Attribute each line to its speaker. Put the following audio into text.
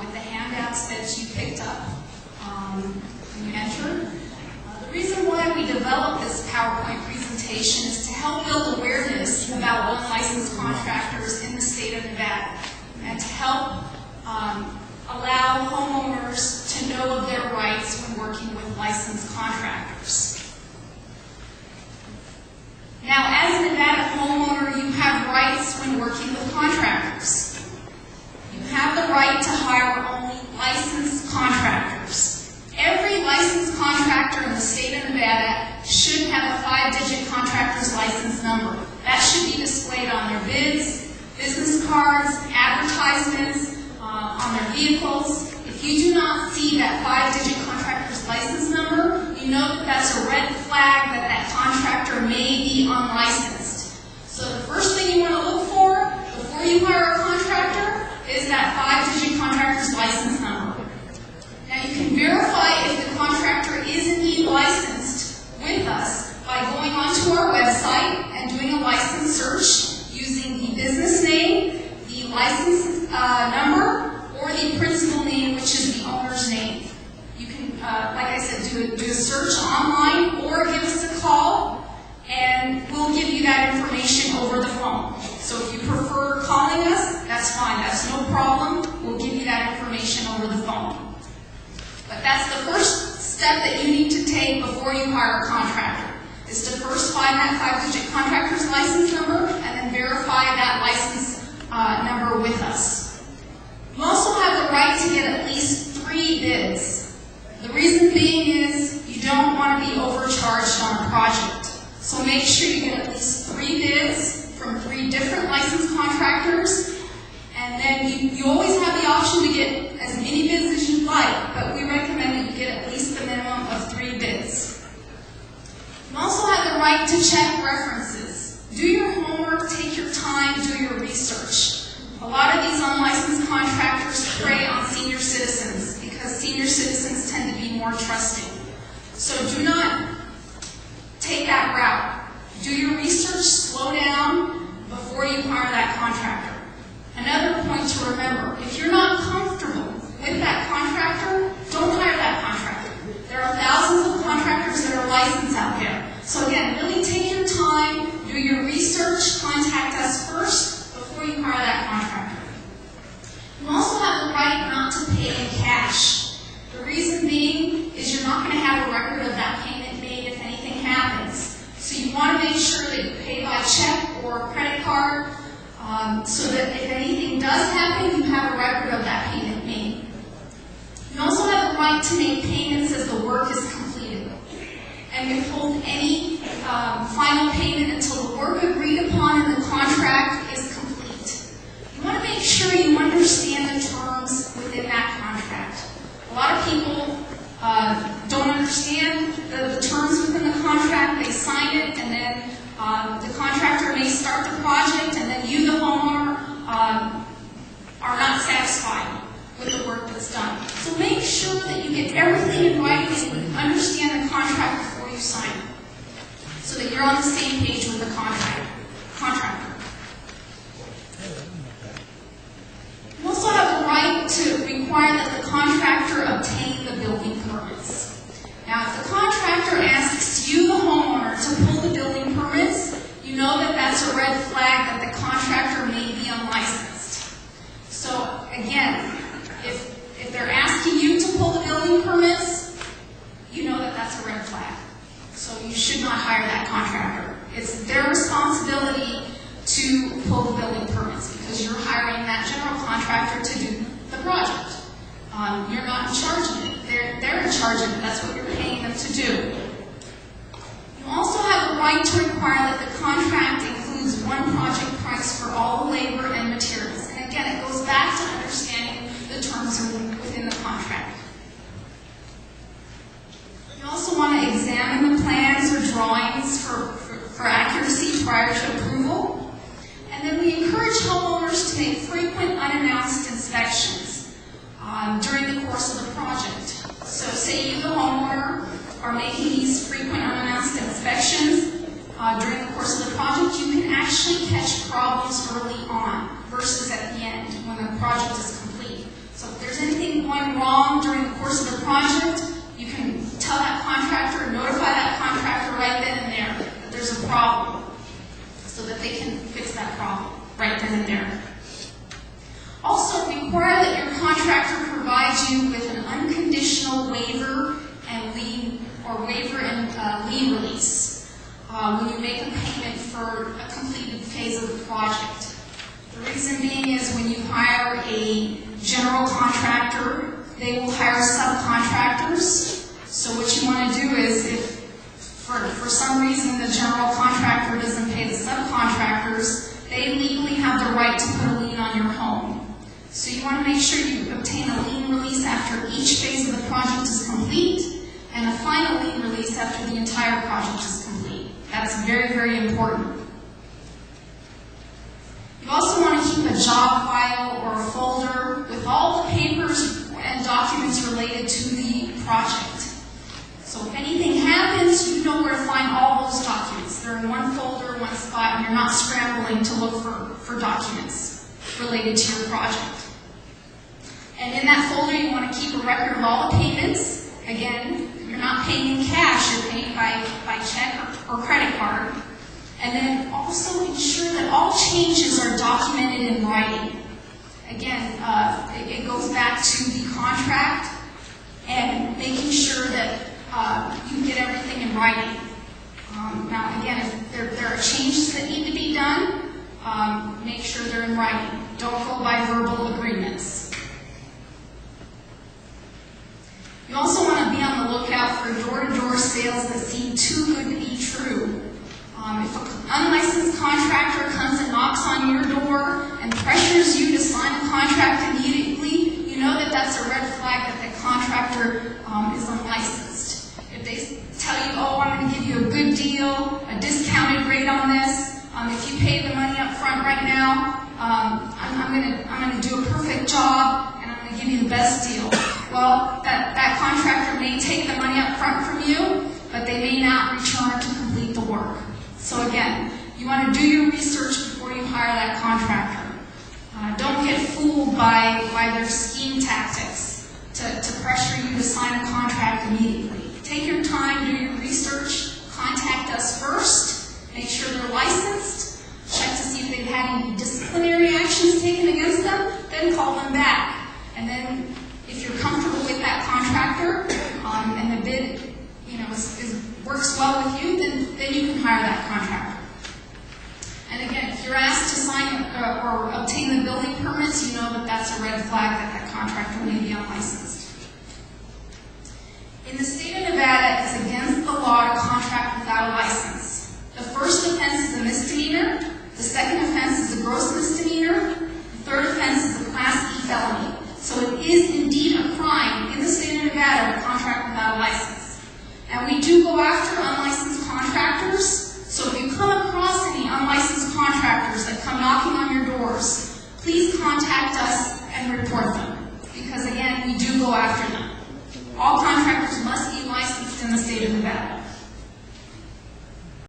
Speaker 1: with the handouts that you picked up when you entered. The reason why we developed this PowerPoint presentation is to help build awareness about unlicensed contractors in the state of Nevada and to help allow homeowners to know of their rights when working with licensed contractors. Now, as a Nevada homeowner, you have rights when working with contractors. You have the right to hire only licensed contractors. Every licensed contractor in the state of Nevada should have a 5-digit contractor's license number. That should be displayed on their bids, business cards, advertisements, on their vehicles. If you do not see that 5-digit contractor's license number, you know that that's a red flag that that contractor may be unlicensed. So the first thing you want to look for before you hire a contractor is that 5-digit contractor's license number. Now you can verify if the contractor is indeed licensed with us by going onto our website and doing a license search using the business name, the license number, or the principal name, which is the owner's name. You can, like I said, do a search online or give us a call and we'll give you that information over the phone. So if you prefer calling us, that's fine. That's no problem. We'll give you that information over the phone. But that's the first step that you need to take before you hire a contractor, is to first find that 5-digit contractor's license number and then verify that license number with us. You also have the right to get at least 3 bids. The reason being is you don't want to be overcharged on a project. So make sure you get at least 3 bids from 3 different licensed contractors, and then you always have the option to get as many bids as you'd like, but we recommend that you get at least the minimum of 3 bids. You also have the right to check references. Do your homework, take your time, do your research. A lot of these unlicensed contractors prey on senior citizens because senior citizens tend to be more trusting. So do not take that route. Do your research, slow down before you hire that contractor. Another point to remember, if you're not comfortable with that contractor, don't hire that contractor. There are thousands of contractors that are licensed out there. So again, really take your time, do your research, contact us first before you hire that contractor. You also have the right not to pay in cash. The reason being is you're not going to have a record of that payment made if anything happens. So you want to make sure that you pay by check or credit card so that if anything does happen, you have a record of that payment made. You also have the right to make payments as the work is completed and withhold any final payment until the work agreed upon in the contract is complete. You want to make sure you understand the terms within that contract. A lot of people don't understand the terms within the contract. They sign it, and then the contractor may start the project, and then you, the homeowner, are not satisfied with the work that's done. So make sure that you get everything in writing and understand the contract before you sign it, so that you're on the same page with the contractor. You also have the right to require that the contractor obtain the building permits. Now, if the contractor asks you, the homeowner, to pull the building permits, you know that that's a red flag that the contractor may be unlicensed. So, again, if they're asking you to pull the building permits, you know that that's a red flag. So you should not hire that contractor. It's their responsibility to pull the building permits because you're hiring that general contractor to do the project. You're not in charge of it. They're in charge of it. That's what you're paying them to do. You also have the right to require that the contract includes one project price for all the labor and materials. And again, it goes back to understanding the terms within the contract. You also want to examine the plans or drawings for accuracy prior to approval. And then we encourage homeowners to make frequent unannounced inspections during the course of the project. So say you, the homeowner, are making these frequent unannounced inspections during the course going wrong during the course of the project, you can tell that contractor, notify that contractor right then and there that there's a problem, so that they can fix that problem right then and there. Also, require that your contractor provides you with an unconditional waiver and lien release when you make a payment for a completed phase of the project. The reason being is when you hire a general contractor, they will hire subcontractors. So what you want to do is, if for some reason the general contractor doesn't pay the subcontractors, they legally have the right to put a lien on your home. So you want to make sure you obtain a lien release after each phase of the project is complete, and a final lien release after the entire project is complete. That's very, very important. You also want to keep a job file or a folder with all the papers and documents related to the project. So if anything happens, you know where to find all those documents. They're in one folder, one spot, and you're not scrambling to look for documents related to your project. And in that folder, you want to keep a record of all the payments. Again, you're not paying in cash, you're paying by check or credit card. And then also ensure that all changes are documented in writing. Again, it goes back to the contract and making sure that you get everything in writing. Now, again, if there are changes that need to be done, make sure they're in writing. Don't go by verbal agreements. You also want to be on the lookout for door-to-door sales that seem too good to be true. If an unlicensed contractor comes and knocks on your door and pressures you to sign a contract immediately, you know that that's a red flag that the contractor is unlicensed. If they tell you, oh, I'm going to give you a good deal, a discounted rate on this, if you pay the money up front right now, I'm going to do a perfect job and I'm going to give you the best deal. Well, that contractor may take the money up front from you, but they may not return to complete the work. So again, you want to do your research before you hire that contractor. Don't get fooled by their scheme tactics to pressure you to sign a contract immediately. Take your time, do your research, contact us first, make sure they're licensed, check to see if they've had any disciplinary actions taken against them, then call them back. And then if you're comfortable with that contractor and the bid works well with you, then you can hire that contractor. And again, if you're asked to sign or obtain the building permits, you know that that's a red flag that contractor may be unlicensed. In the state of Nevada, it's against the law to contract without a license. The first offense is a misdemeanor, the second offense is a gross misdemeanor, the third offense is a Class E felony. So it is indeed a crime in the state of Nevada to contract without a license. And we do go after unlicensed contractors, so if you come across any unlicensed contractors that come knocking on your doors, please contact us and report them, because again, we do go after them. All contractors must be licensed in the state of Nevada.